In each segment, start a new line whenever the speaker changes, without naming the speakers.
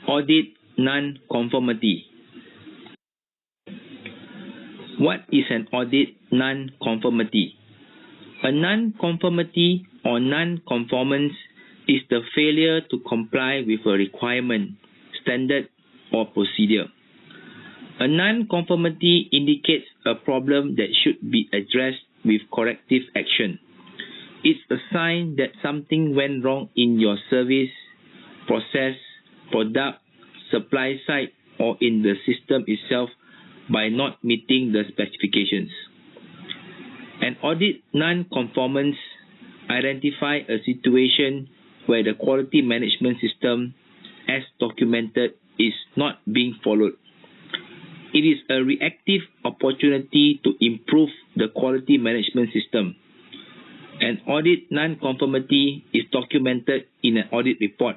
Audit non-conformity. What is an audit non-conformity? A non-conformity or non-conformance is the failure to comply with a requirement, standard, or procedure. A non-conformity indicates a problem that should be addressed with corrective action. It's a sign that something went wrong in your service, process, product, supply side, or in the system itself by not meeting the specifications. An audit non-conformance identifies a situation where the quality management system, as documented, is not being followed. It is a reactive opportunity to improve the quality management system. An audit non-conformity is documented in an audit report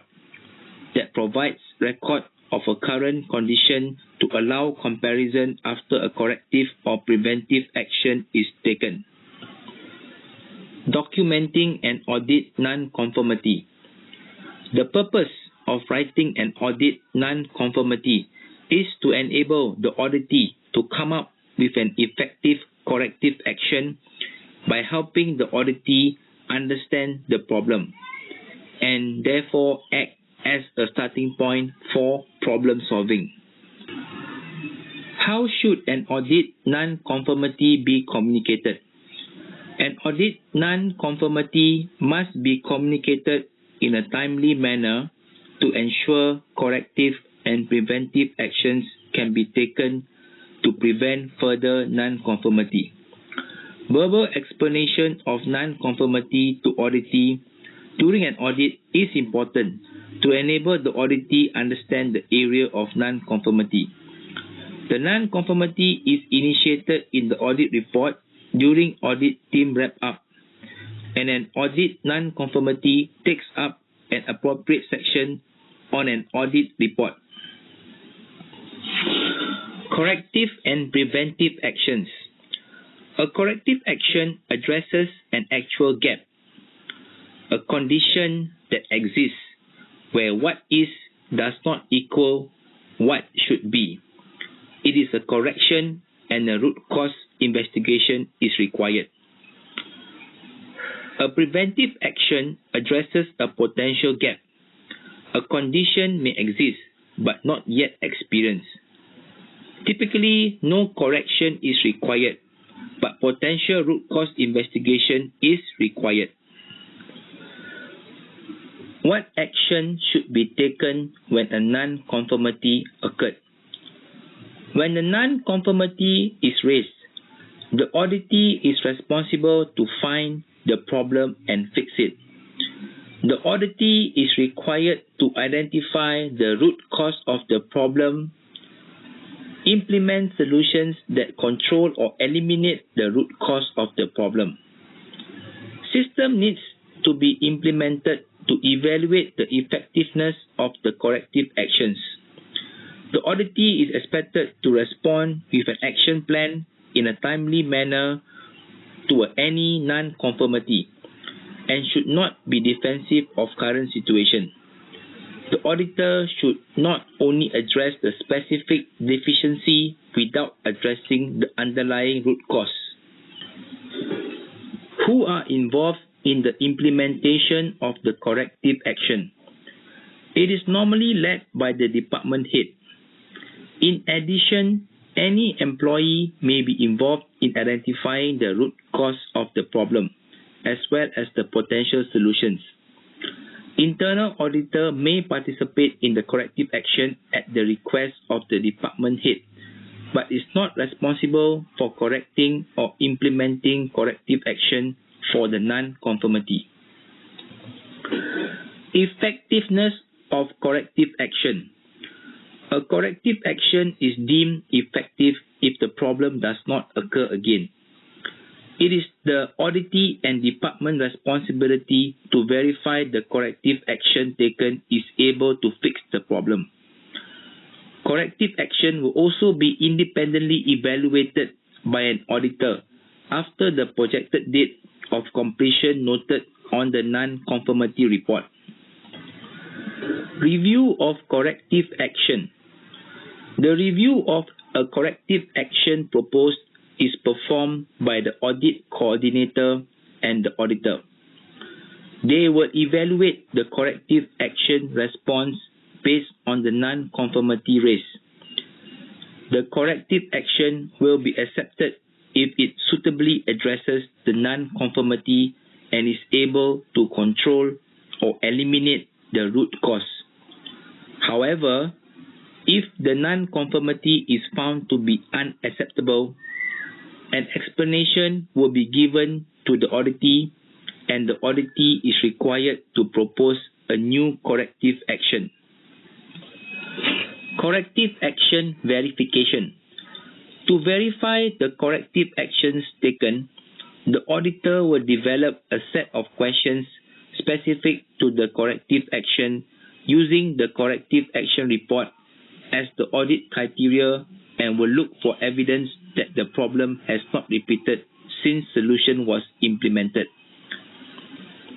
that provides record of a current condition to allow comparison after a corrective or preventive action is taken. Documenting an audit non-conformity. The purpose of writing an audit non-conformity is to enable the auditee to come up with an effective corrective action by helping the auditee understand the problem and therefore act as a starting point for problem solving. How should an audit non-conformity be communicated? An audit non-conformity must be communicated in a timely manner to ensure corrective and preventive actions can be taken to prevent further non-conformity. Verbal explanation of non-conformity to auditee during an audit is important to enable the auditee understand the area of non-conformity. The non-conformity is initiated in the audit report during audit team wrap-up, and an audit non-conformity takes up an appropriate section on an audit report. Corrective and preventive actions. A corrective action addresses an actual gap, a condition that exists where what is does not equal what should be. It is a correction and a root cause investigation is required. A preventive action addresses a potential gap. A condition may exist but not yet experienced. Typically, no correction is required, but potential root cause investigation is required. What action should be taken when a non-conformity occurred? When the non-conformity is raised, the auditee is responsible to find the problem and fix it. The auditee is required to identify the root cause of the problem, implement solutions that control or eliminate the root cause of the problem. System needs to be implemented to evaluate the effectiveness of the corrective actions. The auditee is expected to respond with an action plan in a timely manner to any non-conformity and should not be defensive of current situation. The auditor should not only address the specific deficiency without addressing the underlying root cause. Who are involved in the implementation of the corrective action? It is normally led by the department head. In addition, any employee may be involved in identifying the root cause of the problem, as well as the potential solutions. Internal auditor may participate in the corrective action at the request of the department head, but is not responsible for correcting or implementing corrective action for the non-conformity. Effectiveness of corrective action. A corrective action is deemed effective if the problem does not occur again. It is the auditee and department responsibility to verify the corrective action taken is able to fix the problem. Corrective action will also be independently evaluated by an auditor after the projected date of completion noted on the non-conformity report. Review of corrective action. The review of a corrective action proposed is performed by the audit coordinator and the auditor. They will evaluate the corrective action response based on the non-conformity raised. The corrective action will be accepted if it suitably addresses the non-conformity and is able to control or eliminate the root cause. However, if the non-conformity is found to be unacceptable, an explanation will be given to the auditee and the auditee is required to propose a new corrective action. Corrective action verification. To verify the corrective actions taken, the auditor will develop a set of questions specific to the corrective action using the corrective action report as the audit criteria and will look for evidence that the problem has not repeated since solution was implemented.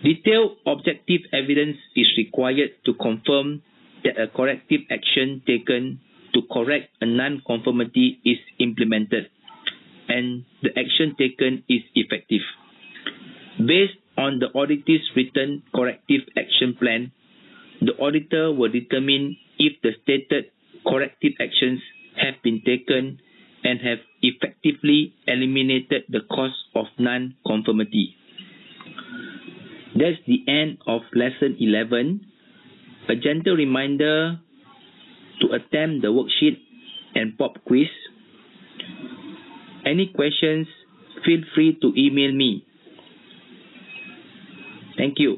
Detailed objective evidence is required to confirm that a corrective action taken to correct a non-conformity is implemented and the action taken is effective. Based on the auditor's written corrective action plan, the auditor will determine if the stated corrective actions have been taken and have effectively eliminated the cause of non-conformity. That's the end of lesson 11. A gentle reminder to attempt the worksheet and pop quiz. Any questions, feel free to email me. Thank you.